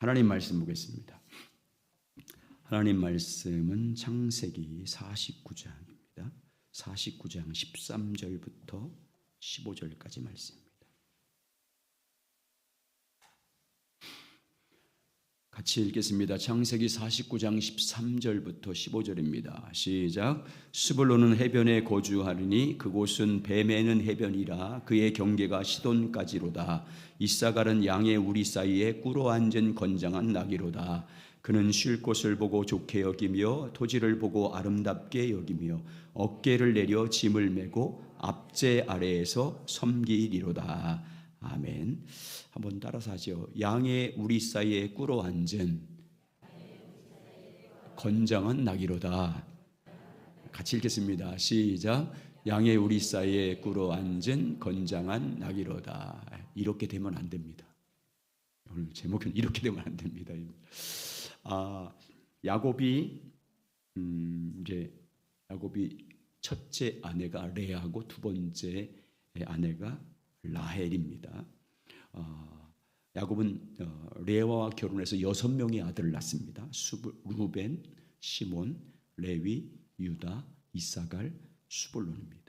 하나님 말씀 보겠습니다. 하나님 말씀은 창세기 49장입니다. 49장 13절부터 15절까지 말씀입니다. 같이 읽겠습니다. 창세기 49장 13절부터 15절입니다. 시작. 스불론은 해변에 거주하리니 그곳은 배 매는 해변이라 그의 경계가 시돈까지로다. 이사갈은 양의 우리 사이에 꿇어 앉은 건장한 나귀로다. 그는 쉴 곳을 보고 좋게 여기며 토지를 보고 아름답게 여기며 어깨를 내려 짐을 메고 앞제 아래에서 섬기리로다. 아멘. 한번 따라서 하죠. 양의 우리 사이에 꿇어 앉은 건장한 나귀로다. 같이 읽겠습니다. 시작. 양의 우리 사이에 꿇어 앉은 건장한 나귀로다. 이렇게 되면 안 됩니다. 오늘 제목은 이렇게 되면 안 됩니다. 야곱이 첫째 아내가 레아고 두 번째 아내가 라헬입니다. 야곱은 레아와 결혼해서 6명의 아들을 낳습니다. 루벤, 시몬, 레위, 유다, 이사갈, 수불론입니다.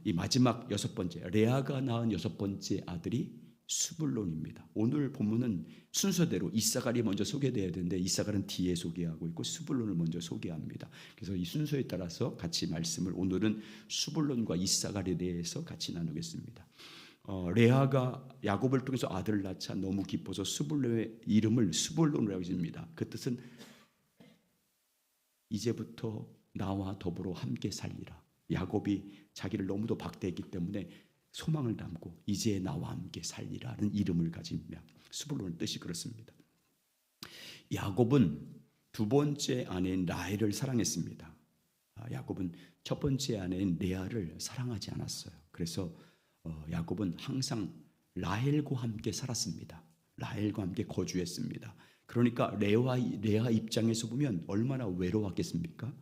이 마지막 6번째 레아가 낳은 6번째 아들이 수불론입니다. 오늘 본문은 순서대로 이사갈이 먼저 소개되어야 되는데 이사갈은 뒤에 소개하고 있고 수불론을 먼저 소개합니다. 그래서 이 순서에 따라서 같이 말씀을 오늘은 수불론과 이사갈에 대해서 같이 나누겠습니다. 레아가 야곱을 통해서 아들을 낳자 너무 기뻐서 수불론의 이름을 수불론이라고 지습니다. 그 뜻은 이제부터 나와 더불어 함께 살리라. 야곱이 자기를 너무도 박대했기 때문에 소망을 담고 이제 나와 함께 살리라는 이름을 가지며 수불론의 뜻이 그렇습니다. 야곱은 두 번째 아내인 라헬을 사랑했습니다. 야곱은 첫 번째 아내인 레아를 사랑하지 않았어요. 그래서 야곱은 항상 라헬과 함께 살았습니다. 라헬과 함께 거주했습니다. 그러니까 레아 입장에서 보면 얼마나 외로웠겠습니까?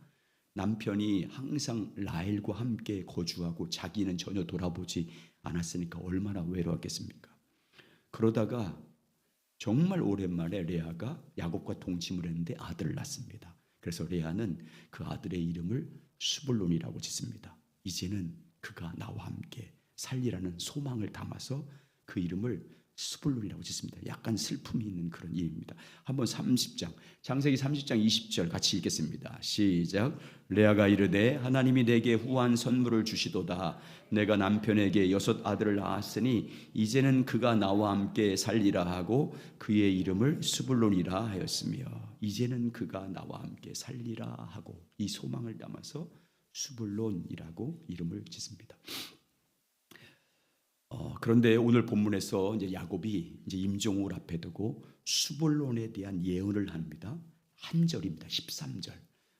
남편이 항상 라헬과 함께 거주하고 자기는 전혀 돌아보지 않았으니까 얼마나 외로웠겠습니까? 그러다가 정말 오랜만에 레아가 야곱과 동침을 했는데 아들을 낳습니다. 그래서 레아는 그 아들의 이름을 수불론이라고 짓습니다. 이제는 그가 나와 함께 살리라는 소망을 담아서 그 이름을 수불론이라고 짓습니다. 약간 슬픔이 있는 그런 이름입니다. 한번 창세기 30장 20절 같이 읽겠습니다. 시작. 레아가 이르되 하나님이 내게 후한 선물을 주시도다. 내가 남편에게 6 아들을 낳았으니 이제는 그가 나와 함께 살리라 하고 그의 이름을 수불론이라 하였으며 이제는 그가 나와 함께 살리라 하고 이 소망을 담아서 수불론이라고 이름을 짓습니다. 그런데 오늘 본문에서 이제 야곱이 이제 임종을 앞에 두고 수불론에 대한 예언을 합니다. 한 절입니다. 13절.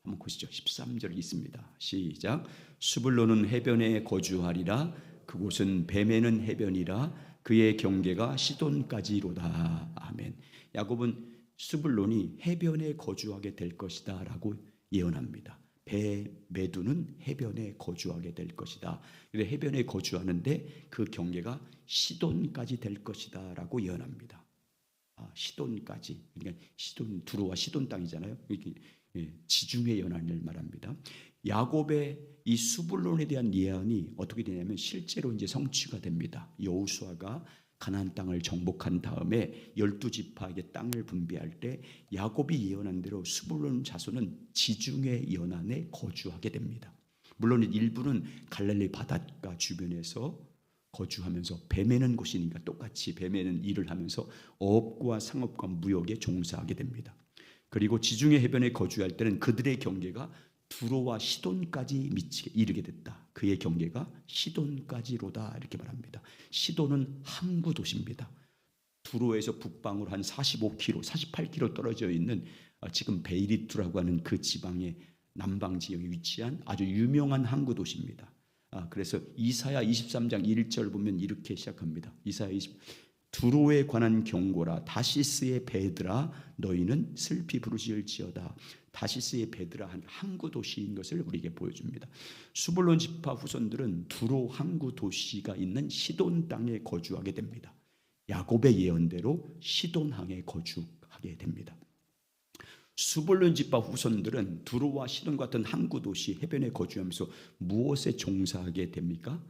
한번 보시죠. 13절 있습니다. 시작. 수불론은 해변에 거주하리라. 그곳은 배 매는 해변이라. 그의 경계가 시돈까지로다. 아멘. 야곱은 수불론이 해변에 거주하게 될 것이다 라고 예언합니다. 배 매두는 해변에 거주하게 될 것이다. 그래서 해변에 거주하는데 그 경계가 시돈까지 될 것이다 라고 예언합니다. 시돈까지. 그러니까 시돈, 두로와 시돈 땅이잖아요. 지중해 연안을 말합니다. 야곱의 이 수불론에 대한 예언이 어떻게 되냐면 실제로 이제 성취가 됩니다. 여호수아가 가나안 땅을 정복한 다음에 12지파에게 땅을 분배할 때 야곱이 예언한 대로 수불론 자손은 지중해 연안에 거주하게 됩니다. 물론 일부는 갈릴리 바닷가 주변에서 거주하면서 배 매는 곳이니까 똑같이 배 매는 일을 하면서 어업과 상업과 무역에 종사하게 됩니다. 그리고 지중해 해변에 거주할 때는 그들의 경계가 두로와 시돈까지 이르게 됐다. 그의 경계가 시돈까지로다 이렇게 말합니다. 시돈은 항구 도시입니다. 두로에서 북방으로 한 45km, 48km 떨어져 있는 지금 베이리투라고 하는 그 지방의 남방 지역에 위치한 아주 유명한 항구 도시입니다. 그래서 이사야 23장 1절 보면 이렇게 시작합니다. 이사야 20 두로에 관한 경고라. 다시스의 배들아 너희는 슬피 부르짖을지어다. 다시스의 배들아 한 항구 도시인 것을 우리에게 보여줍니다. 수불론 지파 후손들은 두로 항구 도시가 있는 시돈 땅에 거주하게 됩니다. 야곱의 예언대로 시돈항에 거주하게 됩니다. 수볼론 집파 후손들은 두로와 시돈 같은 항구 도시 해변에 거주하면서 무엇에 종사하게 됩니까?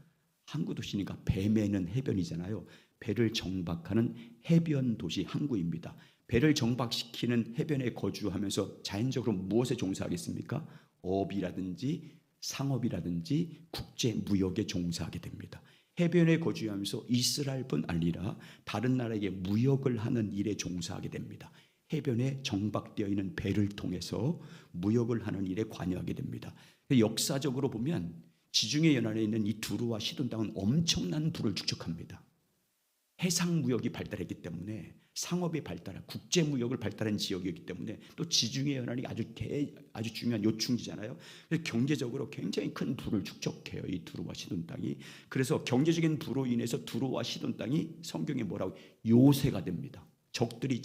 항구 도시니까 배 매는 해변이잖아요. 배를 정박하는 해변 도시 항구입니다. 배를 정박시키는 해변에 거주하면서 자연적으로 무엇에 종사하겠습니까? 어업이라든지 상업이라든지 국제 무역에 종사하게 됩니다. 해변에 거주하면서 이스라엘뿐 아니라 다른 나라에게 무역을 하는 일에 종사하게 됩니다. 해변에 정박되어 있는 배를 통해서 무역을 하는 일에 관여하게 됩니다. 역사적으로 보면 지중해 연안에 있는 이 두로와 시돈 땅은 엄청난 부를 축적합니다. 해상 무역이 발달했기 때문에 상업이 발달한 국제 무역을 발달한 지역이기 때문에 또 지중해 연안이 아주 중요한 요충지잖아요. 그래서 경제적으로 굉장히 큰 부를 축적해요. 이 두로와 시돈 땅이. 그래서 경제적인 부로 인해서 두로와 시돈 땅이 성경에 뭐라고 요새가 됩니다. 적들이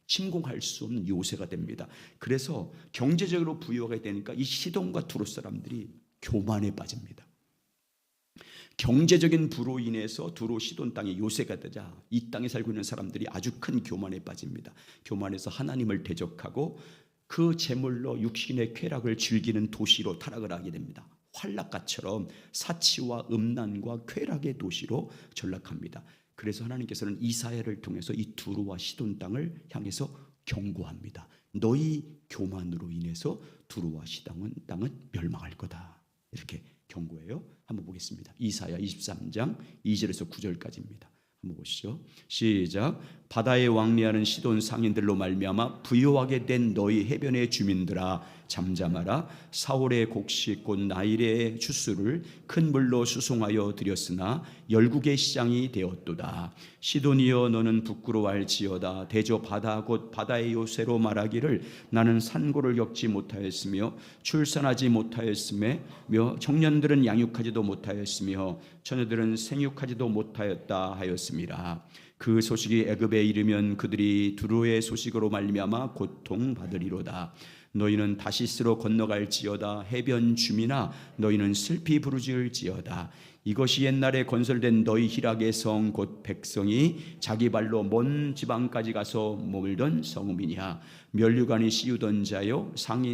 침공할 수 없는 요새가 됩니다. 그래서 경제적으로 부유하게 되니까 이 시돈과 두로 사람들이 교만에 빠집니다. 경제적인 부로 인해서 두로 시돈 땅이 요새가 되자 이 땅에 살고 있는 사람들이 아주 큰 교만에 빠집니다. 교만해서 하나님을 대적하고 그 재물로 육신의 쾌락을 즐기는 도시로 타락을 하게 됩니다. 환락가처럼 사치와 음란과 쾌락의 도시로 전락합니다. 그래서 하나님께서는 이사야를 통해서 이 두로와 시돈 땅을 향해서 경고합니다. 너희 교만으로 인해서 두로와 시돈 땅은 멸망할 거다. 이렇게 경고해요. 한번 보겠습니다. 이사야 23장 2절에서 9절까지입니다. 한번 보시죠. 시작. 바다에 왕래하는 시돈 상인들로 말미암아 부요하게 된 너희 해변의 주민들아 잠잠하라. 사울의 곡식 곧 나일의 추수를 큰 물로 수송하여 드렸으나 열국의 시장이 되었도다. 시돈이여 너는 부끄러워할지어다. 대저 바다 곧 바다의 요새로 말하기를 나는 산고를 겪지 못하였으며 출산하지 못하였으며 청년들은 양육하지도 못하였으며 처녀들은 생육하지도 못하였다 하였습니다. 그 소식이 애굽에 이르면 그들이 두로의 소식으로 말미암아 고통받으리로다. 너희는 다시스로 건너갈지어다. 해변 주민아 너희는 슬피 부르짖을지어다. 이것이 옛날에 건설된 너희 희락의 성 곧 백성이 자기 발로 먼 지방까지 가서 머물던 성읍이냐. 면류관이 씌우던 자요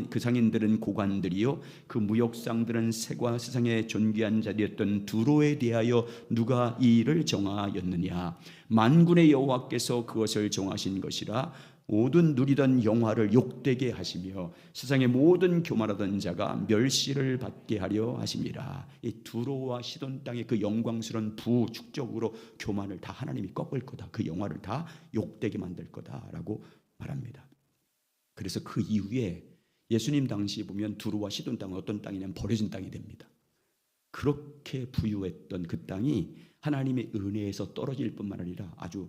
그 상인들은 고관들이요 그 무역상들은 세과 세상의 존귀한 자리였던 두로에 대하여 누가 이 일을 정하였느냐. 만군의 여호와께서 그것을 정하신 것이라. 모든 누리던 영화를 욕되게 하시며 세상의 모든 교만하던 자가 멸시를 받게 하려 하심이라. 이 두로와 시돈 땅의 그 영광스러운 부축적으로 교만을 다 하나님이 꺾을 거다. 그 영화를 다 욕되게 만들 거다라고 말합니다. 그래서 그 이후에 예수님 당시 보면 두로와 시돈 땅은 어떤 땅이냐면 버려진 땅이 됩니다. 그렇게 부유했던 그 땅이 하나님의 은혜에서 떨어질 뿐만 아니라 아주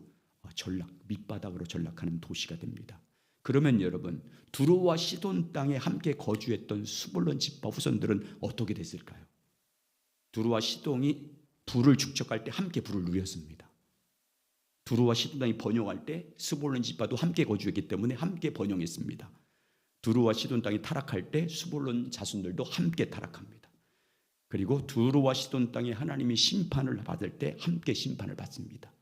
전락, 밑바닥으로 전락하는 도시가 됩니다. 그러면 여러분, 두로와 시돈 땅에 함께 거주했던 스불론 지파 후손들은 어떻게 됐을까요? 두로와 시돈이 부를 축적할 때 함께 부를 누렸습니다. 두로와 시돈 땅이 번영할 때 스불론 지파도 함께 거주했기 때문에 함께 번영했습니다. 두로와 시돈 땅이 타락할 때 스불론 자손들도 함께 타락합니다. 그리고 두로와 시돈 땅에 하나님이 심판을 받을 때 함께 심판을 받습니다.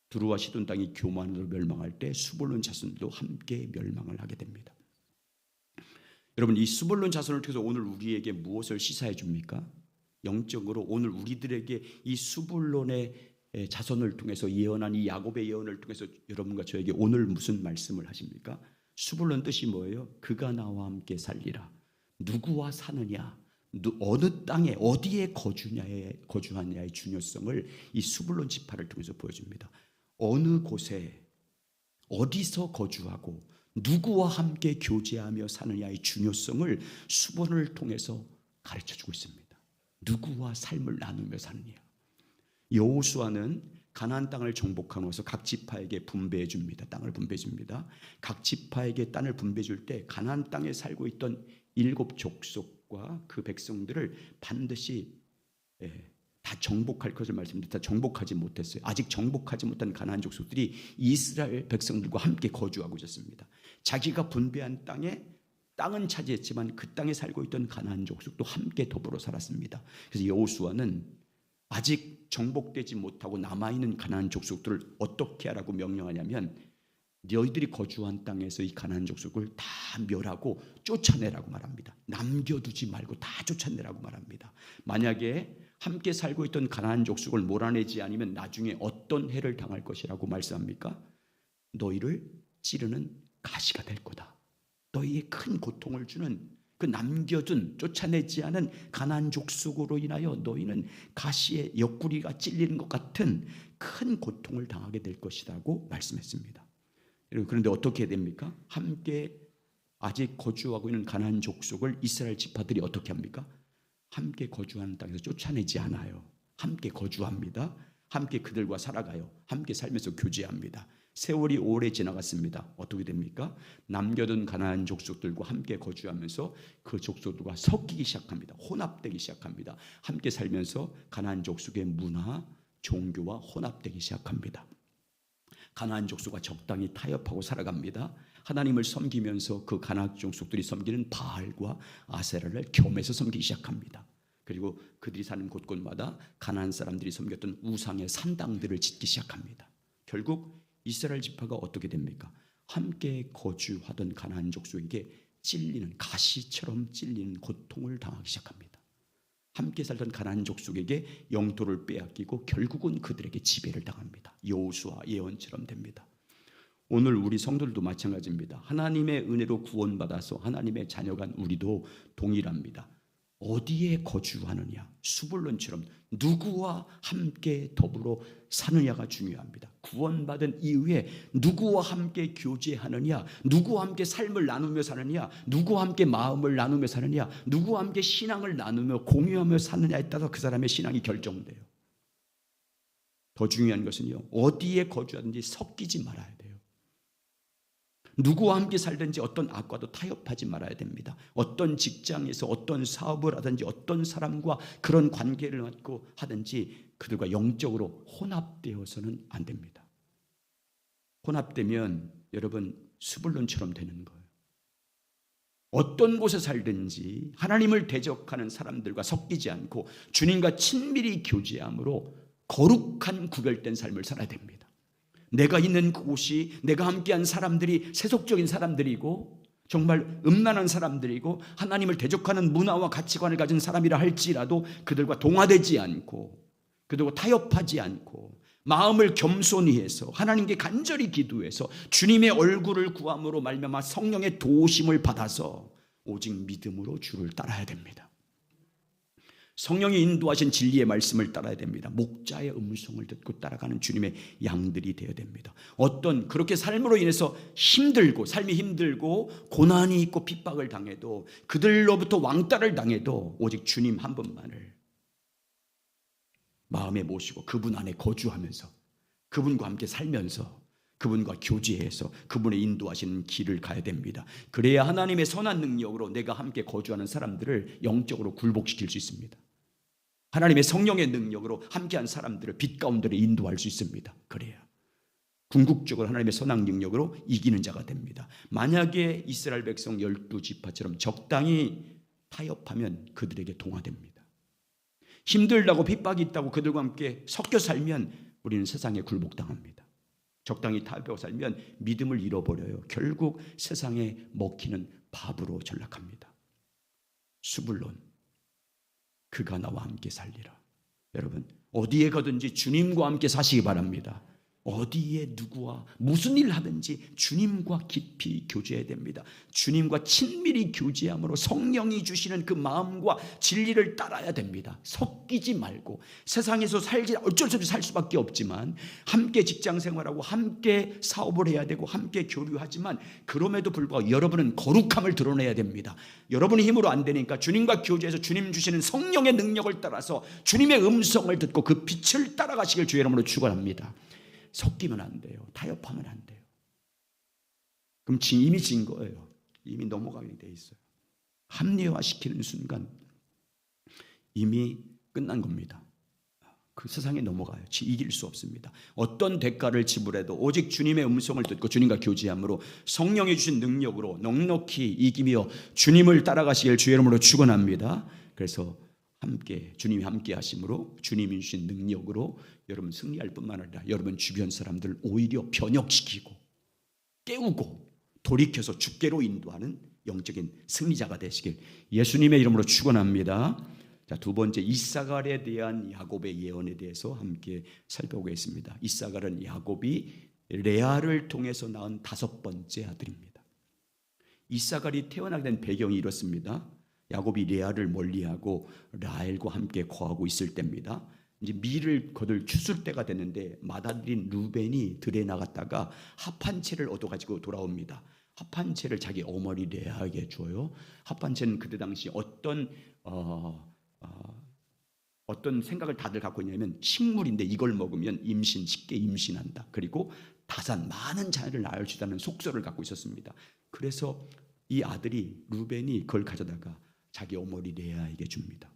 두로와 시돈 땅이 교만으로 멸망할 때 스불론 자손도 함께 멸망을 하게 됩니다. 여러분, 이 스불론 자손을 통해서 오늘 우리에게 무엇을 시사해 줍니까? 영적으로 오늘 우리들에게 이 스불론의 자손을 통해서 예언한 이 야곱의 예언을 통해서 여러분과 저에게 오늘 무슨 말씀을 하십니까? 스불론 뜻이 뭐예요? 그가 나와 함께 살리라. 누구와 사느냐? 어느 땅에 어디에 거주하냐의 중요성을 이 스불론 지파를 통해서 보여줍니다. 어느 곳에 어디서 거주하고 누구와 함께 교제하며 사느냐의 중요성을 수본을 통해서 가르쳐주고 있습니다. 누구와 삶을 나누며 사느냐. 여호수아는 가나안 땅을 정복하고 나서 각 지파에게 분배해 줍니다. 땅을 분배해 줍니다. 각 지파에게 땅을 분배해 줄 때 가나안 땅에 살고 있던 7 족속과 그 백성들을 반드시 다 정복할 것을 말씀드렸다. 정복하지 못했어요. 아직 정복하지 못한 가나안 족속들이 이스라엘 백성들과 함께 거주하고 있었습니다. 자기가 분배한 땅은 차지했지만 그 땅에 살고 있던 가나안 족속도 함께 더불어 살았습니다. 그래서 여호수아는 아직 정복되지 못하고 남아있는 가나안 족속들을 어떻게 하라고 명령하냐면 너희들이 거주한 땅에서 이 가나안 족속을 다 멸하고 쫓아내라고 말합니다. 남겨두지 말고 다 쫓아내라고 말합니다. 만약에 함께 살고 있던 가나안 족속을 몰아내지 않으면 나중에 어떤 해를 당할 것이라고 말씀합니까? 너희를 찌르는 가시가 될 거다. 너희의 큰 고통을 주는 그 남겨둔 쫓아내지 않은 가나안 족속으로 인하여 너희는 가시의 옆구리가 찔리는 것 같은 큰 고통을 당하게 될 것이라고 말씀했습니다. 그런데 어떻게 됩니까? 함께 아직 거주하고 있는 가나안 족속을 이스라엘 지파들이 어떻게 합니까? 함께 거주하는 땅에서 쫓아내지 않아요. 함께 거주합니다. 함께 그들과 살아가요. 함께 살면서 교제합니다. 세월이 오래 지나갔습니다. 어떻게 됩니까? 남겨둔 가나안 족속들과 함께 거주하면서 그 족속들과 섞이기 시작합니다. 혼합되기 시작합니다. 함께 살면서 가나안 족속의 문화, 종교와 혼합되기 시작합니다. 가나안 족속과 적당히 타협하고 살아갑니다. 하나님을 섬기면서 그 가나안 족속들이 섬기는 바알과 아세라를 겸해서 섬기기 시작합니다. 그리고 그들이 사는 곳곳마다 가나안 사람들이 섬겼던 우상의 산당들을 짓기 시작합니다. 결국 이스라엘 지파가 어떻게 됩니까? 함께 거주하던 가나안 족속에게 찔리는 가시처럼 찔리는 고통을 당하기 시작합니다. 함께 살던 가나안 족속에게 영토를 빼앗기고 결국은 그들에게 지배를 당합니다. 여호수아 예언처럼 됩니다. 오늘 우리 성도들도 마찬가지입니다. 하나님의 은혜로 구원받아서 하나님의 자녀가 우리도 동일합니다. 어디에 거주하느냐, 수불론처럼 누구와 함께 더불어 사느냐가 중요합니다. 구원받은 이후에 누구와 함께 교제하느냐, 누구와 함께 삶을 나누며 사느냐, 누구와 함께 마음을 나누며 사느냐, 누구와 함께 신앙을 나누며 공유하며 사느냐에 따라서 그 사람의 신앙이 결정돼요. 더 중요한 것은요, 어디에 거주하든지 섞이지 말아야 돼요. 누구와 함께 살든지 어떤 악과도 타협하지 말아야 됩니다. 어떤 직장에서 어떤 사업을 하든지 어떤 사람과 그런 관계를 갖고 하든지 그들과 영적으로 혼합되어서는 안 됩니다. 혼합되면 여러분 수불론처럼 되는 거예요. 어떤 곳에 살든지 하나님을 대적하는 사람들과 섞이지 않고 주님과 친밀히 교제함으로 거룩한 구별된 삶을 살아야 됩니다. 내가 있는 그곳이 내가 함께한 사람들이 세속적인 사람들이고 정말 음란한 사람들이고 하나님을 대적하는 문화와 가치관을 가진 사람이라 할지라도 그들과 동화되지 않고 그들과 타협하지 않고 마음을 겸손히 해서 하나님께 간절히 기도해서 주님의 얼굴을 구함으로 말미암아 성령의 도우심을 받아서 오직 믿음으로 주를 따라야 됩니다. 성령이 인도하신 진리의 말씀을 따라야 됩니다. 목자의 음성을 듣고 따라가는 주님의 양들이 되어야 됩니다. 어떤 그렇게 삶으로 인해서 힘들고 삶이 힘들고 고난이 있고 핍박을 당해도 그들로부터 왕따를 당해도 오직 주님 한 분만을 마음에 모시고 그분 안에 거주하면서 그분과 함께 살면서 그분과 교제해서 그분의 인도하시는 길을 가야 됩니다. 그래야 하나님의 선한 능력으로 내가 함께 거주하는 사람들을 영적으로 굴복시킬 수 있습니다. 하나님의 성령의 능력으로 함께한 사람들을 빛 가운데로 인도할 수 있습니다. 그래야 궁극적으로 하나님의 선한 능력으로 이기는 자가 됩니다. 만약에 이스라엘 백성 12지파처럼 적당히 타협하면 그들에게 동화됩니다. 힘들다고 핍박이 있다고 그들과 함께 섞여 살면 우리는 세상에 굴복당합니다. 적당히 타협하고 살면 믿음을 잃어버려요. 결국 세상에 먹히는 밥으로 전락합니다. 수불론, 그가 나와 함께 살리라. 여러분 어디에 가든지 주님과 함께 사시기 바랍니다. 어디에 누구와 무슨 일 하든지 주님과 깊이 교제해야 됩니다. 주님과 친밀히 교제함으로 성령이 주시는 그 마음과 진리를 따라야 됩니다. 섞이지 말고 세상에서 살지 어쩔 수 없이 살 수밖에 없지만 함께 직장 생활하고 함께 사업을 해야 되고 함께 교류하지만 그럼에도 불구하고 여러분은 거룩함을 드러내야 됩니다. 여러분의 힘으로 안 되니까 주님과 교제해서 주님 주시는 성령의 능력을 따라서 주님의 음성을 듣고 그 빛을 따라가시길 주의 이름으로 축원합니다. 섞이면 안 돼요. 타협하면 안 돼요. 그럼 이미 진 거예요. 이미 넘어가게 돼 있어요. 합리화시키는 순간 이미 끝난 겁니다. 그 세상에 넘어가요. 이길 수 없습니다. 어떤 대가를 지불해도 오직 주님의 음성을 듣고 주님과 교제함으로 성령이 주신 능력으로 넉넉히 이기며 주님을 따라가시길 주의 이름으로 축원합니다. 그래서 함께 주님이 함께 하심으로 주님이 주신 능력으로 여러분 승리할 뿐만 아니라 여러분 주변 사람들을 오히려 변혁시키고 깨우고 돌이켜서 주께로 인도하는 영적인 승리자가 되시길 예수님의 이름으로 축원합니다. 자, 두 번째 이사갈에 대한 야곱의 예언에 대해서 함께 살펴보겠습니다. 이사갈은 야곱이 레아를 통해서 낳은 다섯 번째 아들입니다. 이사갈이 태어나게 된 배경이 이렇습니다. 야곱이 레아를 멀리하고 라헬과 함께 거하고 있을 때입니다. 이제 밀을 거둘 추술 때가 됐는데 맏아들인 루벤이 들에 나갔다가 합한 채를 얻어가지고 돌아옵니다. 합한 채를 자기 어머니 레아에게 줘요. 합한 채는 그때 당시 어떤 생각을 다들 갖고 있냐면 식물인데 이걸 먹으면 쉽게 임신한다. 그리고 다산 많은 자녀를 낳을 수 있다는 속설을 갖고 있었습니다. 그래서 이 아들이 루벤이 그걸 가져다가 자기 어머니 레아에게 줍니다.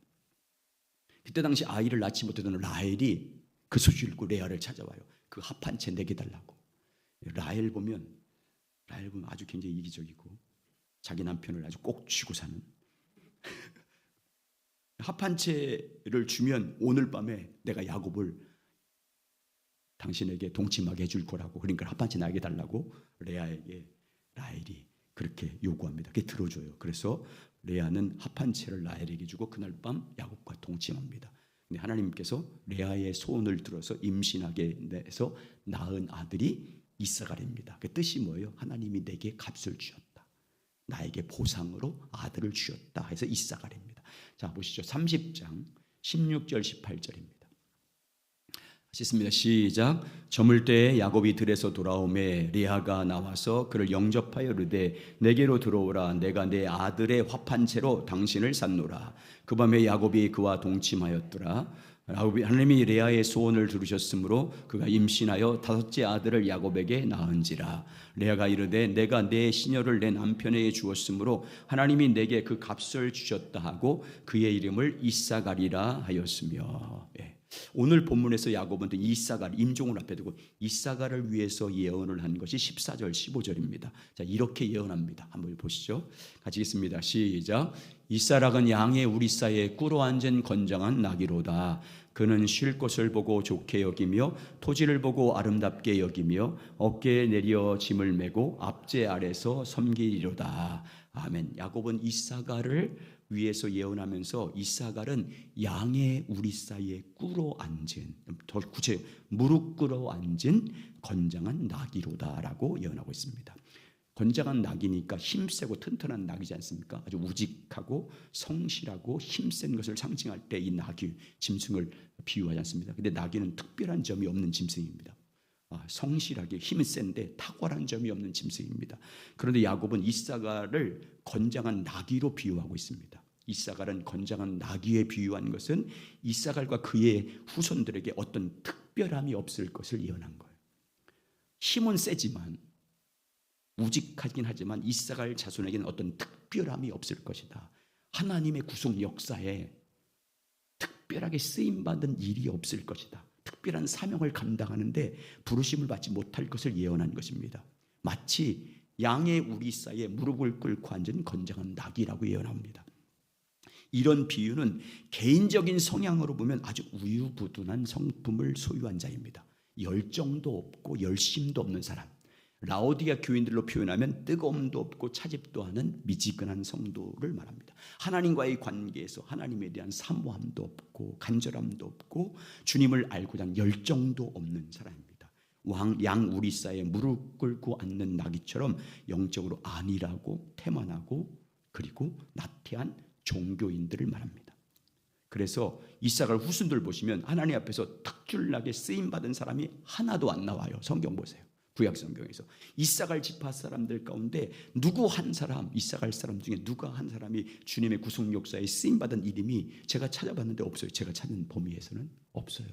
그때 당시 아이를 낳지 못하던 라헬이 그 소식을 듣고 레아를 찾아와요. 그 합한 채 내게 달라고. 라헬 보면 아주 굉장히 이기적이고 자기 남편을 아주 꼭 쥐고 사는 합한 채를 주면 오늘 밤에 내가 야곱을 당신에게 동침하게 해줄 거라고. 그러니까 합한 채 나에게 달라고 레아에게 라헬이 그렇게 요구합니다. 그게 들어줘요. 그래서 레아는 합한 채를 라헬에게 주고 그날 밤 야곱과 동침합니다. 근데 하나님께서 레아의 소원을 들어서 임신하게 해서 낳은 아들이 이사갈입니다. 그 뜻이 뭐예요? 하나님이 내게 값을 주셨다. 나에게 보상으로 아들을 주셨다 해서 이사갈입니다. 자, 보시죠. 30장 16절 18절입니다. 읽습니다. 시작. 저물 때에 야곱이 들에서 돌아오매 레아가 나와서 그를 영접하여 이르되 내게로 들어오라. 내가 내 아들의 화판 채로 당신을 샀노라. 그 밤에 야곱이 그와 동침하였더라. 하나님이 레아의 소원을 들으셨으므로 그가 임신하여 다섯째 아들을 야곱에게 낳은지라. 레아가 이르되 내가 내 시녀를 내 남편에게 주었으므로 하나님이 내게 그 값을 주셨다 하고 그의 이름을 이사갈이라 하였으며. 오늘 본문에서 야곱은 또 이사갈 임종을 앞에 두고 이사갈을 위해서 예언을 한 것이 14절 15절입니다. 자, 이렇게 예언합니다. 한번 보시죠. 같이 읽습니다. 시작. 이사락은 양의 우리사에 꿇어 앉은 건장한 나귀로다. 그는 쉴 곳을 보고 좋게 여기며 토지를 보고 아름답게 여기며 어깨에 내려 짐을 메고 앞제 아래서 섬기리로다. 아멘. 야곱은 이사갈을 위에서 예언하면서 이사갈은 양의 우리사에 꿇어 앉은, 더 구체 무릎 꿇어 앉은 건장한 나귀로다라고 예언하고 있습니다. 건장한 나귀니까 힘세고 튼튼한 나귀지 않습니까? 아주 우직하고 성실하고 힘센 것을 상징할 때 이 나귀 짐승을 비유하지 않습니다. 근데 나귀는 특별한 점이 없는 짐승입니다. 성실하게 힘이 센데 탁월한 점이 없는 짐승입니다. 그런데 야곱은 이사갈을 건장한 나귀로 비유하고 있습니다. 이사갈은 건장한 나귀에 비유한 것은 이사갈과 그의 후손들에게 어떤 특별함이 없을 것을 예언한 거예요. 힘은 세지만 우직하긴 하지만 이사갈 자손에게는 어떤 특별함이 없을 것이다. 하나님의 구속 역사에 특별하게 쓰임받은 일이 없을 것이다. 특별한 사명을 감당하는데 부르심을 받지 못할 것을 예언한 것입니다. 마치 양의 우리사에 무릎을 꿇고 앉은 건장한 나귀라고 예언합니다. 이런 비유는 개인적인 성향으로 보면 아주 우유부단한 성품을 소유한 자입니다. 열정도 없고 열심도 없는 사람. 라오디아 교인들로 표현하면 뜨거움도 없고 차집도 않은 미지근한 성도를 말합니다. 하나님과의 관계에서 하나님에 대한 사모함도 없고 간절함도 없고 주님을 알고자 하는 열정도 없는 사람입니다. 양 우리사에 무릎 꿇고 앉는 나귀처럼 영적으로 안일하고 태만하고 그리고 나태한 종교인들을 말합니다. 그래서 이사갈 후손들 보시면 하나님 앞에서 특출나게 쓰임받은 사람이 하나도 안 나와요. 성경 보세요. 구약 성경에서 이사갈 지파 사람들 가운데 누구 한 사람, 이사갈 사람 중에 누가 한 사람이 주님의 구속 역사에 쓰임 받은 이름이 제가 찾아봤는데 없어요. 제가 찾은 범위에서는 없어요.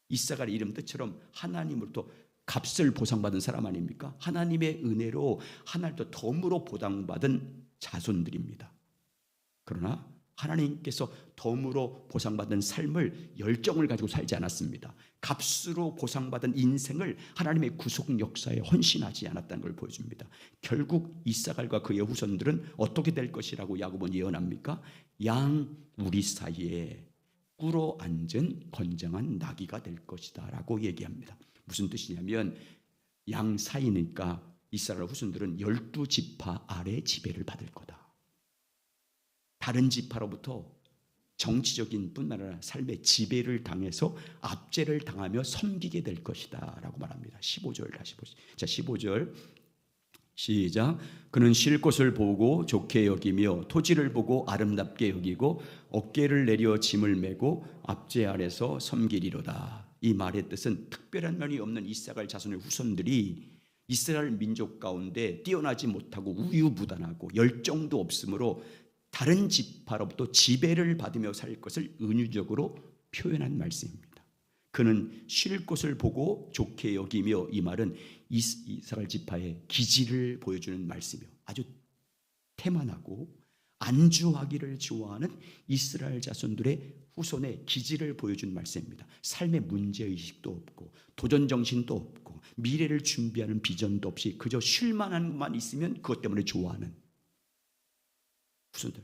이사갈 이름 뜻처럼 하나님으로부터 값을 보상받은 사람 아닙니까? 하나님의 은혜로 하나님도 덤으로 보상받은 자손들입니다. 그러나 하나님께서 덤으로 보상받은 삶을 열정을 가지고 살지 않았습니다. 값으로 보상받은 인생을 하나님의 구속 역사에 헌신하지 않았다는 걸 보여줍니다. 결국 이사갈과 그의 후손들은 어떻게 될 것이라고 야곱은 예언합니까? 양 우리 사이에 꿇어 앉은 건장한 나귀가 될 것이다 라고 얘기합니다. 무슨 뜻이냐면 양 사이니까 이스라엘 후손들은 12지파 아래 지배를 받을 거다. 다른 지파로부터 정치적인 뿐만 아니라 삶의 지배를 당해서 압제를 당하며 섬기게 될 것이다 라고 말합니다. 15절 다시 보시죠. 자, 15절 시작. 그는 쉴 곳을 보고 좋게 여기며 토지를 보고 아름답게 여기고 어깨를 내려 짐을 메고 압제 아래서 섬기리로다. 이 말의 뜻은 특별한 면이 없는 이사갈 자손의 후손들이 이스라엘 민족 가운데 뛰어나지 못하고 우유부단하고 열정도 없으므로 다른 지파로부터 지배를 받으며 살 것을 은유적으로 표현한 말씀입니다. 그는 쉴 곳을 보고 좋게 여기며, 이 말은 이스라엘 지파의 기질을 보여주는 말씀이요, 아주 태만하고 안주하기를 좋아하는 이스라엘 자손들의 후손의 기질을 보여준 말씀입니다. 삶의 문제의식도 없고 도전정신도 없고 미래를 준비하는 비전도 없이 그저 쉴만한 것만 있으면 그것 때문에 좋아하는 후손들.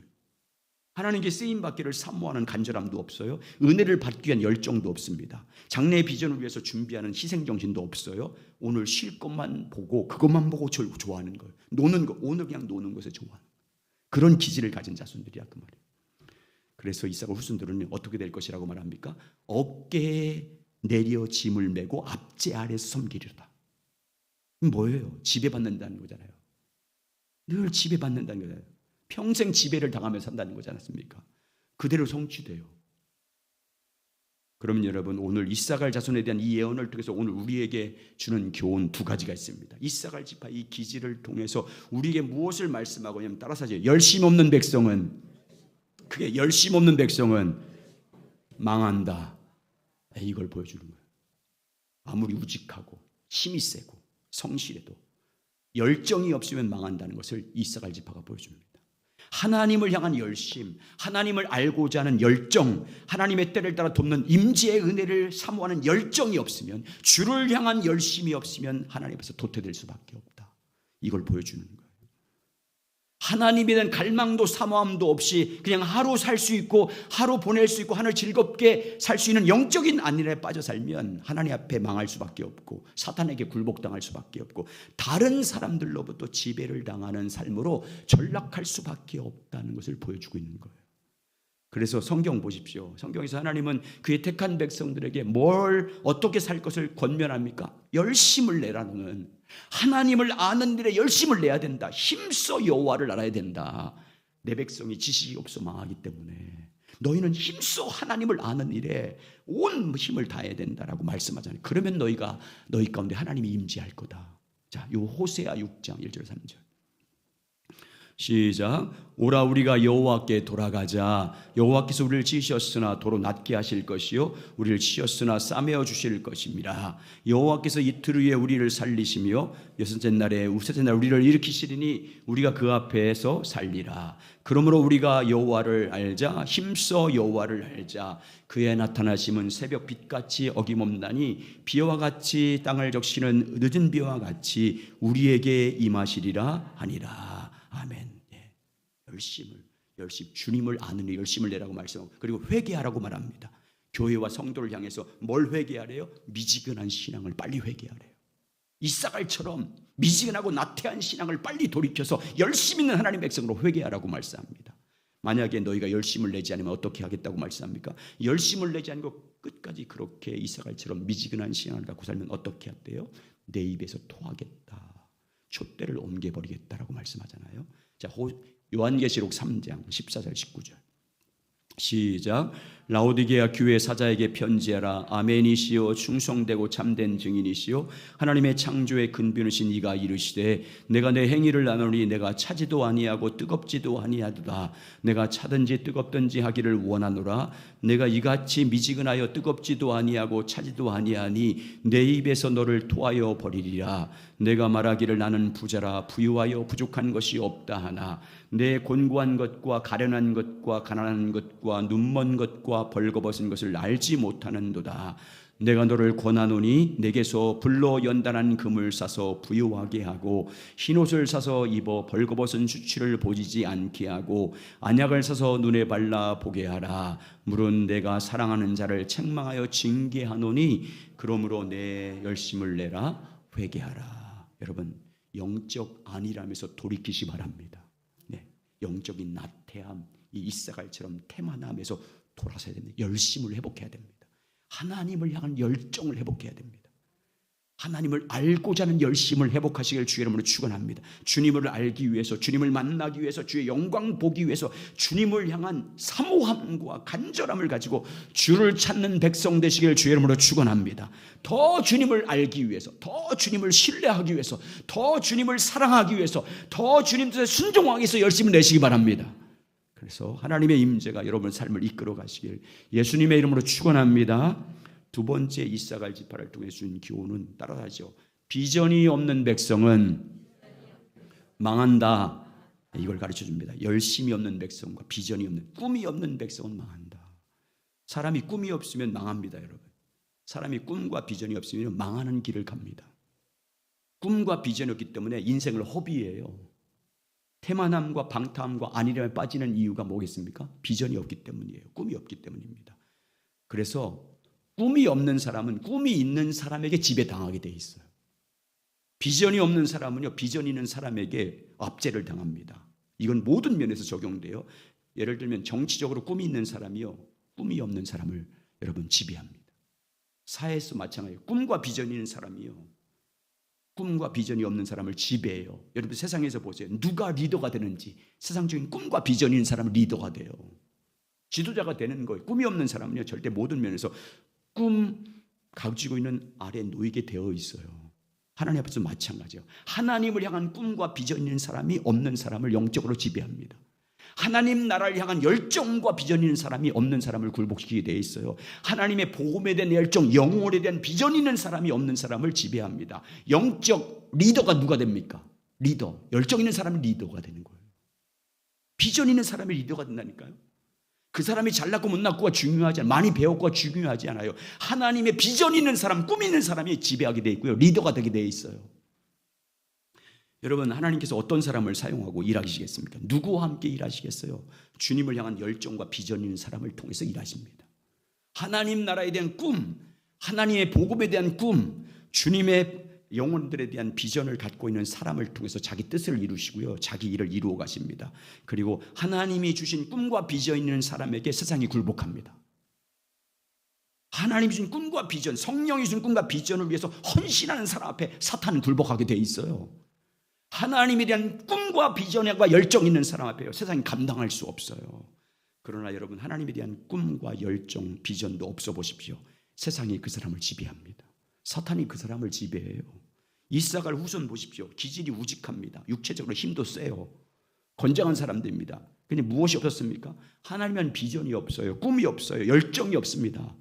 하나님께 쓰임받기를 사모하는 간절함도 없어요. 은혜를 받기 위한 열정도 없습니다. 장래의 비전을 위해서 준비하는 희생정신도 없어요. 오늘 쉴 것만 보고 그것만 보고 좋아하는 거예요. 노는 거, 오늘 그냥 노는 것에 좋아하는 그런 기질을 가진 자손들이야 그 말이에요. 그래서 이사갈 후손들은 어떻게 될 것이라고 말합니까? 어깨에 내려 짐을 메고 압제 아래서 섬기리로다. 뭐예요? 지배받는다는 거잖아요. 늘 지배받는다는 거잖아요. 평생 지배를 당하며 산다는 거지 않습니까? 그대로 성취돼요. 그러면 여러분, 오늘 이사갈 자손에 대한 이 예언을 통해서 오늘 우리에게 주는 교훈 두 가지가 있습니다. 이사갈 지파 이 기질을 통해서 우리에게 무엇을 말씀하고 있냐면, 따라서 하죠. 열심 없는 백성은, 그게 열심 없는 백성은 망한다. 이걸 보여주는 거예요. 아무리 우직하고 힘이 세고 성실해도 열정이 없으면 망한다는 것을 이사갈 지파가 보여줍니다. 하나님을 향한 열심, 하나님을 알고자 하는 열정, 하나님의 때를 따라 돕는 임재의 은혜를 사모하는 열정이 없으면, 주를 향한 열심이 없으면 하나님 앞에서 도태될 수밖에 없다. 이걸 보여주는 거예요. 하나님에 대한 갈망도 사모함도 없이 그냥 하루 살 수 있고 하루 보낼 수 있고 하늘 즐겁게 살 수 있는 영적인 안일에 빠져 살면 하나님 앞에 망할 수밖에 없고 사탄에게 굴복당할 수밖에 없고 다른 사람들로부터 지배를 당하는 삶으로 전락할 수밖에 없다는 것을 보여주고 있는 거예요. 그래서 성경 보십시오. 성경에서 하나님은 그의 택한 백성들에게 뭘 어떻게 살 것을 권면합니까? 열심을 내라는, 하나님을 아는 일에 열심을 내야 된다. 힘써 여호와를 알아야 된다. 내 백성이 지식이 없어 망하기 때문에 너희는 힘써 하나님을 아는 일에 온 힘을 다해야 된다라고 말씀하잖아요. 그러면 너희 가운데 하나님이 임재할 거다. 자, 요 호세아 6장 1절 3절 시작. 오라 우리가 여호와께 돌아가자. 여호와께서 우리를 지으셨으나 도로 낮게 하실 것이요 우리를 치었으나 싸매어 주실 것입니다. 여호와께서 이틀 후에 우리를 살리시며 여섯째 날에 우리를 일으키시리니 우리가 그 앞에서 살리라. 그러므로 우리가 여호와를 알자. 힘써 여호와를 알자. 그의 나타나심은 새벽 빛같이 어김없나니 비와 같이 땅을 적시는 늦은 비와 같이 우리에게 임하시리라 하니라. 아멘. 열심 주님을 아는 일 열심을 내라고 말씀하고, 그리고 회개하라고 말합니다. 교회와 성도를 향해서 뭘 회개하래요? 미지근한 신앙을 빨리 회개하래요. 이사갈처럼 미지근하고 나태한 신앙을 빨리 돌이켜서 열심 있는 하나님 백성으로 회개하라고 말씀합니다. 만약에 너희가 열심을 내지 않으면 어떻게 하겠다고 말씀합니까? 열심을 내지 않고 끝까지 그렇게 이사갈처럼 미지근한 신앙을 갖고 살면 어떻게 한대요? 내 입에서 토하겠다. 촛대를 옮겨버리겠다라고 말씀하잖아요. 자, 요한계시록 3장 14절 19절 시작. 라오디게아 교회 사자에게 편지하라. 아멘이시요 충성되고 참된 증인이시요 하나님의 창조의 근본이신 이가 이르시되 내가 내 행위를 아노니 내가 차지도 아니하고 뜨겁지도 아니하도다. 내가 차든지 뜨겁든지 하기를 원하노라. 내가 이같이 미지근하여 뜨겁지도 아니하고 차지도 아니하니 내 입에서 너를 토하여 버리리라. 내가 말하기를 나는 부자라 부유하여 부족한 것이 없다 하나 내 곤고한 것과 가련한 것과 가난한 것과 눈먼 것과 벌거벗은 것을 알지 못하는도다. 내가 너를 권하노니 내게서 불로 연단한 금을 사서 부유하게 하고 흰옷을 사서 입어 벌거벗은 수치를 보이지 않게 하고 안약을 사서 눈에 발라 보게 하라. 물은 내가 사랑하는 자를 책망하여 징계하노니 그러므로 내 열심을 내라 회개하라. 여러분, 영적 안이라면서 돌이키시 바랍니다. 네, 영적인 나태함, 이 이사갈처럼 태만함에서 돌아서야 됩니다. 열심을 회복해야 됩니다. 하나님을 향한 열정을 회복해야 됩니다. 하나님을 알고자 하는 열심을 회복하시길 주의 이름으로 축원합니다. 주님을 알기 위해서, 주님을 만나기 위해서, 주의 영광 보기 위해서 주님을 향한 사모함과 간절함을 가지고 주를 찾는 백성 되시길 주의 이름으로 축원합니다. 더 주님을 알기 위해서, 더 주님을 신뢰하기 위해서, 더 주님을 사랑하기 위해서, 더 주님 뜻에 순종하기 위해서 열심히 내시기 바랍니다. 그래서 하나님의 임재가 여러분의 삶을 이끌어 가시길 예수님의 이름으로 축원합니다. 두 번째 이사갈 지파를 통해 준 교훈은 따라하죠. 비전이 없는 백성은 망한다. 이걸 가르쳐 줍니다. 열심이 없는 백성과 비전이 없는, 꿈이 없는 백성은 망한다. 사람이 꿈이 없으면 망합니다, 여러분. 사람이 꿈과 비전이 없으면 망하는 길을 갑니다. 꿈과 비전이 없기 때문에 인생을 허비해요. 태만함과 방탕함과 안일함에 빠지는 이유가 뭐겠습니까? 비전이 없기 때문이에요. 꿈이 없기 때문입니다. 그래서 꿈이 없는 사람은 꿈이 있는 사람에게 지배당하게 돼 있어요. 비전이 없는 사람은요, 비전 있는 사람에게 압제를 당합니다. 이건 모든 면에서 적용돼요. 예를 들면 정치적으로 꿈이 있는 사람이요, 꿈이 없는 사람을 여러분 지배합니다. 사회에서 마찬가지예요. 꿈과 비전이 있는 사람이요, 꿈과 비전이 없는 사람을 지배해요. 여러분 세상에서 보세요. 누가 리더가 되는지 세상적인 꿈과 비전이 있는 사람은 리더가 돼요. 지도자가 되는 거예요. 꿈이 없는 사람은요, 절대 모든 면에서 꿈 가지고 있는 아래 놓이게 되어 있어요. 하나님 앞에서 마찬가지예요. 하나님을 향한 꿈과 비전 있는 사람이 없는 사람을 영적으로 지배합니다. 하나님 나라를 향한 열정과 비전 있는 사람이 없는 사람을 굴복시키게 되어 있어요. 하나님의 복음에 대한 열정, 영혼에 대한 비전 있는 사람이 없는 사람을 지배합니다. 영적 리더가 누가 됩니까? 리더, 열정 있는 사람이 리더가 되는 거예요. 비전 있는 사람이 리더가 된다니까요. 그 사람이 잘났고 못났고가 중요하지 않아요. 많이 배웠고가 중요하지 않아요. 하나님의 비전 있는 사람, 꿈 있는 사람이 지배하게 되어 있고요, 리더가 되게 되어 있어요. 여러분, 하나님께서 어떤 사람을 사용하고 일하시겠습니까? 누구와 함께 일하시겠어요? 주님을 향한 열정과 비전 있는 사람을 통해서 일하십니다. 하나님 나라에 대한 꿈, 하나님의 복음에 대한 꿈, 주님의 영혼들에 대한 비전을 갖고 있는 사람을 통해서 자기 뜻을 이루시고요, 자기 일을 이루어 가십니다. 그리고 하나님이 주신 꿈과 비전 있는 사람에게 세상이 굴복합니다. 하나님이 주신 꿈과 비전, 성령이 주신 꿈과 비전을 위해서 헌신하는 사람 앞에 사탄은 굴복하게 돼 있어요. 하나님에 대한 꿈과 비전과 열정 있는 사람 앞에요, 세상이 감당할 수 없어요. 그러나 여러분, 하나님에 대한 꿈과 열정, 비전도 없어 보십시오. 세상이 그 사람을 지배합니다. 사탄이 그 사람을 지배해요. 이사갈 후손 보십시오. 기질이 우직합니다. 육체적으로 힘도 세요. 건장한 사람들입니다. 근데 무엇이 없었습니까? 하나님은 비전이 없어요. 꿈이 없어요. 열정이 없습니다.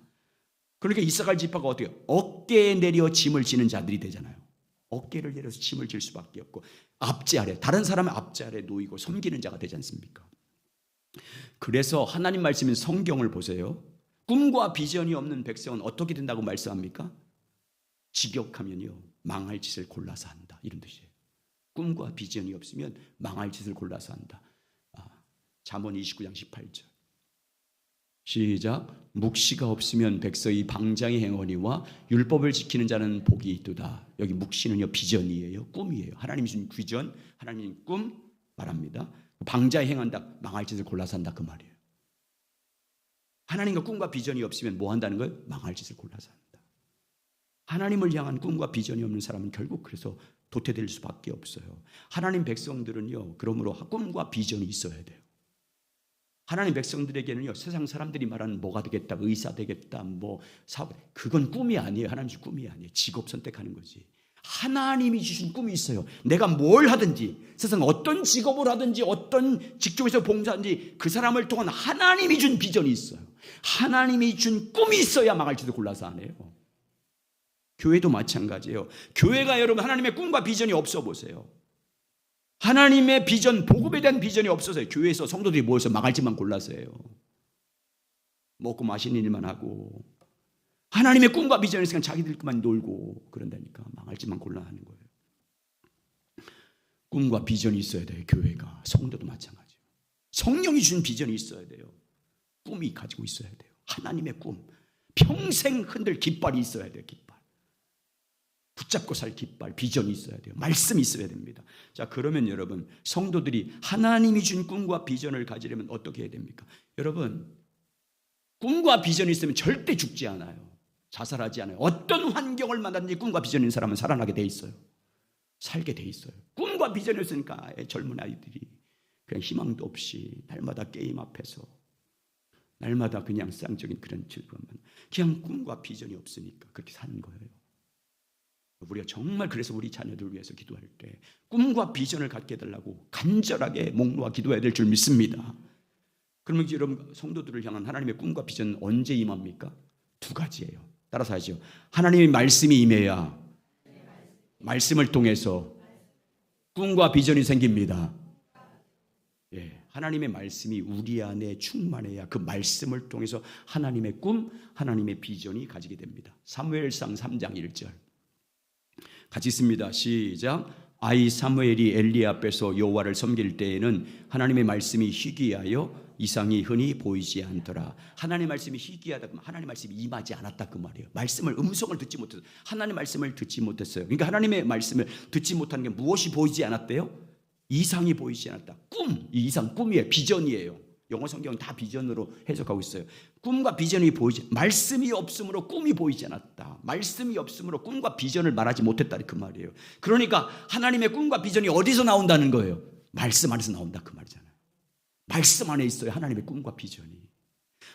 그러니까 이사갈 지파가 어떻게 해요? 어깨에 내려 짐을 지는 자들이 되잖아요. 어깨를 내려서 짐을 질 수밖에 없고, 압제 아래, 다른 사람의 압제 아래 놓이고 섬기는 자가 되지 않습니까? 그래서 하나님 말씀인 성경을 보세요. 꿈과 비전이 없는 백성은 어떻게 된다고 말씀합니까? 직역하면요, 망할 짓을 골라서 한다, 이런 뜻이에요. 꿈과 비전이 없으면 망할 짓을 골라서 한다. 잠언 29장 18절 시작. 묵시가 없으면 백성이 방장의 행하니와 율법을 지키는 자는 복이 있도다. 여기 묵시는요, 비전이에요, 꿈이에요. 하나님이 주신 비전, 하나님 꿈 말합니다. 방자에 행한다, 망할 짓을 골라서 한다, 그 말이에요. 하나님과 꿈과 비전이 없으면 뭐 한다는 거예요? 망할 짓을 골라서 한다. 하나님을 향한 꿈과 비전이 없는 사람은 결국 그래서 도태될 수밖에 없어요. 하나님 백성들은요, 그러므로 꿈과 비전이 있어야 돼요. 하나님 백성들에게는요, 세상 사람들이 말하는 뭐가 되겠다, 의사 되겠다, 뭐 사업, 그건 꿈이 아니에요. 하나님 주신 꿈이 아니에요. 직업 선택하는 거지. 하나님이 주신 꿈이 있어요. 내가 뭘 하든지, 세상 어떤 직업을 하든지, 어떤 직종에서 봉사하든지 그 사람을 통한 하나님이 준 비전이 있어요. 하나님이 준 꿈이 있어야 망할지도 골라서 안 해요. 교회도 마찬가지예요. 교회가 여러분 하나님의 꿈과 비전이 없어 보세요. 하나님의 비전, 복음에 대한 비전이 없어서 교회에서 성도들이 모여서 망할지만 골라서 해요. 먹고 마시는 일만 하고, 하나님의 꿈과 비전이 있으니까 자기들만 놀고 그런다니까 망할지만 골라 하는 거예요. 꿈과 비전이 있어야 돼요. 교회가, 성도도 마찬가지예요. 성령이 준 비전이 있어야 돼요. 꿈이 가지고 있어야 돼요. 하나님의 꿈, 평생 흔들 깃발이 있어야 돼요. 깃발, 붙잡고 살 깃발, 비전이 있어야 돼요. 말씀이 있어야 됩니다. 자, 그러면 여러분, 성도들이 하나님이 준 꿈과 비전을 가지려면 어떻게 해야 됩니까? 여러분, 꿈과 비전이 있으면 절대 죽지 않아요. 자살하지 않아요. 어떤 환경을 만나든지 꿈과 비전이 있는 사람은 살아나게 돼 있어요. 살게 돼 있어요. 꿈과 비전이 있으니까 젊은 아이들이 그냥 희망도 없이 날마다 게임 앞에서, 날마다 그냥 쌍적인 그런 즐거움만, 그냥 꿈과 비전이 없으니까 그렇게 사는 거예요. 우리가 정말 그래서 우리 자녀들을 위해서 기도할 때 꿈과 비전을 갖게 해달라고 간절하게 목 놓아 기도해야 될 줄 믿습니다. 그러면 여러분, 성도들을 향한 하나님의 꿈과 비전은 언제 임합니까? 두 가지예요. 따라서 하죠. 하나님의 말씀이 임해야 말씀을 통해서 꿈과 비전이 생깁니다. 예, 하나님의 말씀이 우리 안에 충만해야 그 말씀을 통해서 하나님의 꿈, 하나님의 비전이 가지게 됩니다. 사무엘상 3장 1절 같이 있습니다. 시작. 아이 사무엘이 엘리 앞에서 여호와를 섬길 때에는 하나님의 말씀이 희귀하여 이상이 흔히 보이지 않더라. 하나님의 말씀이 희귀하다 그러면 하나님의 말씀이 임하지 않았다 그 말이에요. 말씀을, 음성을 듣지 못했어요. 하나님의 말씀을 듣지 못했어요. 그러니까 하나님의 말씀을 듣지 못하는 게 무엇이 보이지 않았대요? 이상이 보이지 않았다. 꿈, 이 이상 꿈이에요. 비전이에요. 영어 성경은 다 비전으로 해석하고 있어요. 꿈과 비전이 보이지, 말씀이 없으므로 꿈이 보이지 않았다. 말씀이 없으므로 꿈과 비전을 말하지 못했다 그 말이에요. 그러니까 하나님의 꿈과 비전이 어디서 나온다는 거예요? 말씀 안에서 나온다 그 말이잖아요. 말씀 안에 있어요. 하나님의 꿈과 비전이.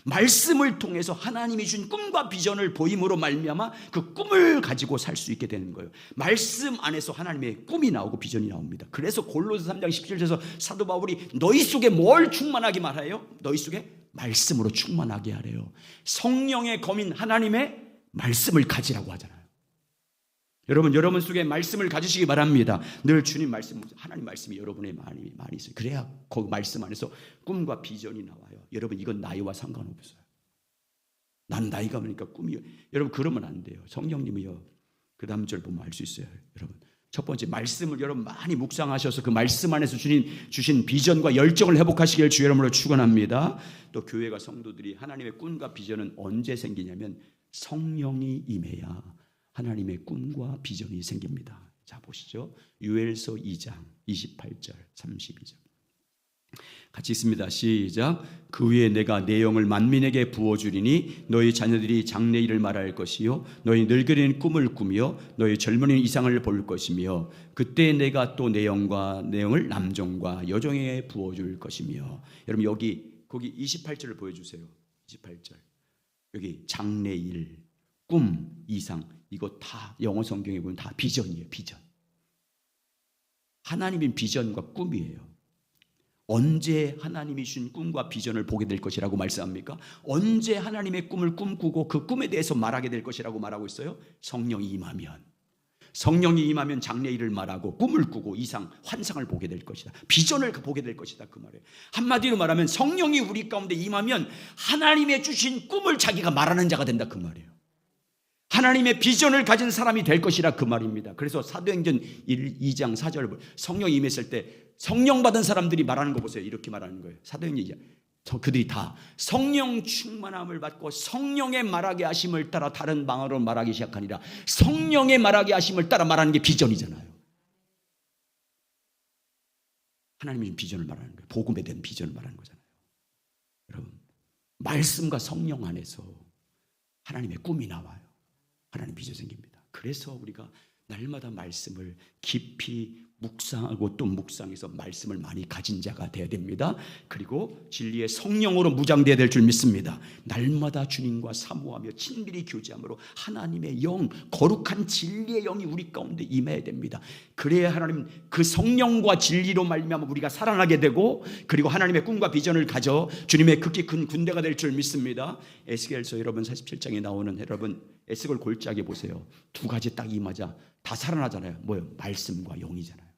말씀을 통해서 하나님이 준 꿈과 비전을 보임으로 말미암아 그 꿈을 가지고 살 수 있게 되는 거예요. 말씀 안에서 하나님의 꿈이 나오고 비전이 나옵니다. 그래서 골로새 3장 17절에서 사도 바울이 너희 속에 뭘 충만하게 말해요? 너희 속에 말씀으로 충만하게 하래요. 성령의 검인 하나님의 말씀을 가지라고 하잖아요. 여러분 속에 말씀을 가지시기 바랍니다. 늘 주님 말씀, 하나님 말씀이 여러분의 많이 있어요. 그래야 그 말씀 안에서 꿈과 비전이 나와요. 여러분, 이건 나이와 상관없어요. 난 나이가 많으니까 꿈이, 여러분 그러면 안 돼요. 성령님이요, 그 다음 절 보면 알 수 있어요. 여러분, 첫 번째 말씀을 여러분 많이 묵상하셔서 그 말씀 안에서 주신 비전과 열정을 회복하시길 주의 이름으로 축원합니다. 또 교회가, 성도들이 하나님의 꿈과 비전은 언제 생기냐면 성령이 임해야 하나님의 꿈과 비전이 생깁니다. 자, 보시죠. 요엘서 2장 28절 32절 같이 있습니다. 시작. 그 위에 내가 내 영을 만민에게 부어주리니 너희 자녀들이 장래일을 말할 것이요 너희 늙은이는 꿈을 꾸며 너희 젊은이는 이상을 볼 것이며 그때 내가 또 내 영을 남종과 여종에게 부어줄 것이며. 여러분, 거기 28절을 보여주세요. 28절 여기 장래일, 꿈, 이상, 이거 다 영어 성경에 보면 다 비전이에요. 비전. 하나님의 비전과 꿈이에요. 언제 하나님이 주신 꿈과 비전을 보게 될 것이라고 말씀합니까? 언제 하나님의 꿈을 꿈꾸고 그 꿈에 대해서 말하게 될 것이라고 말하고 있어요? 성령이 임하면. 성령이 임하면 장래일을 말하고 꿈을 꾸고 이상, 환상을 보게 될 것이다. 비전을 보게 될 것이다 그 말이에요. 한마디로 말하면 성령이 우리 가운데 임하면 하나님의 주신 꿈을 자기가 말하는 자가 된다 그 말이에요. 하나님의 비전을 가진 사람이 될 것이라 그 말입니다. 그래서 사도행전 2장 4절을 성령이 임했을 때 성령 받은 사람들이 말하는 거 보세요. 이렇게 말하는 거예요. 사도행전 2장. 그들이 다 성령 충만함을 받고 성령의 말하게 하심을 따라 다른 방언으로 말하기 시작하니라. 성령의 말하게 하심을 따라 말하는 게 비전이잖아요. 하나님의 비전을 말하는 거예요. 복음에 대한 비전을 말하는 거잖아요. 여러분, 말씀과 성령 안에서 하나님의 꿈이 나와요. 하나님 비전이 생깁니다. 그래서 우리가 날마다 말씀을 깊이 묵상하고 또 묵상해서 말씀을 많이 가진 자가 되어야 됩니다. 그리고 진리의 성령으로 무장되어야 될 줄 믿습니다. 날마다 주님과 사모하며 친밀히 교제함으로 하나님의 영, 거룩한 진리의 영이 우리 가운데 임해야 됩니다. 그래야 하나님 그 성령과 진리로 말미암아 우리가 살아나게 되고, 그리고 하나님의 꿈과 비전을 가져 주님의 극히 큰 군대가 될 줄 믿습니다. 에스겔서 여러분 47장에 나오는, 여러분 에스겔 골짜기 보세요. 두 가지 딱 임하자 다 살아나잖아요. 뭐예요? 말씀과 영이잖아요.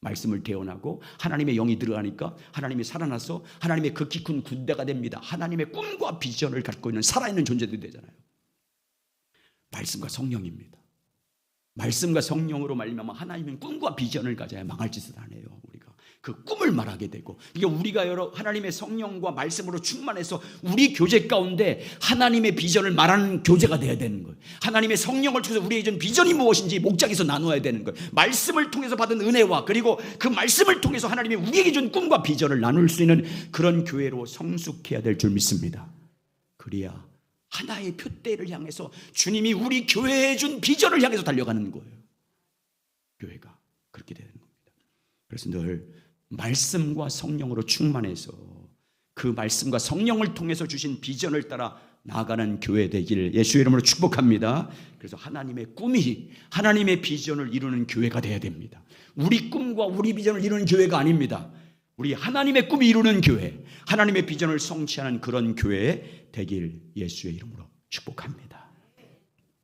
말씀을 대언하고 하나님의 영이 들어가니까 하나님이 살아나서 하나님의 극히 큰 군대가 됩니다. 하나님의 꿈과 비전을 갖고 있는 살아있는 존재들이 되잖아요. 말씀과 성령입니다. 말씀과 성령으로 말미암아 하나님의 꿈과 비전을 가져야 망할 짓을 안 해요. 우리가 그 꿈을 말하게 되고, 이게 우리가 여러 하나님의 성령과 말씀으로 충만해서 우리 교제 가운데 하나님의 비전을 말하는 교제가 돼야 되는 거예요. 하나님의 성령을 통해서 우리의 전 비전이 무엇인지 목장에서 나누어야 되는 거예요. 말씀을 통해서 받은 은혜와, 그리고 그 말씀을 통해서 하나님이 우리에게 준 꿈과 비전을 나눌 수 있는 그런 교회로 성숙해야 될 줄 믿습니다. 그래야 하나의 표대를 향해서 주님이 우리 교회에 준 비전을 향해서 달려가는 거예요. 교회가 그렇게 되는 겁니다. 그래서 늘 말씀과 성령으로 충만해서 그 말씀과 성령을 통해서 주신 비전을 따라 나아가는 교회 되기를 예수의 이름으로 축복합니다. 그래서 하나님의 꿈이 하나님의 비전을 이루는 교회가 되어야 됩니다. 우리 꿈과 우리 비전을 이루는 교회가 아닙니다. 우리 하나님의 꿈이 이루는 교회, 하나님의 비전을 성취하는 그런 교회 되길 예수의 이름으로 축복합니다.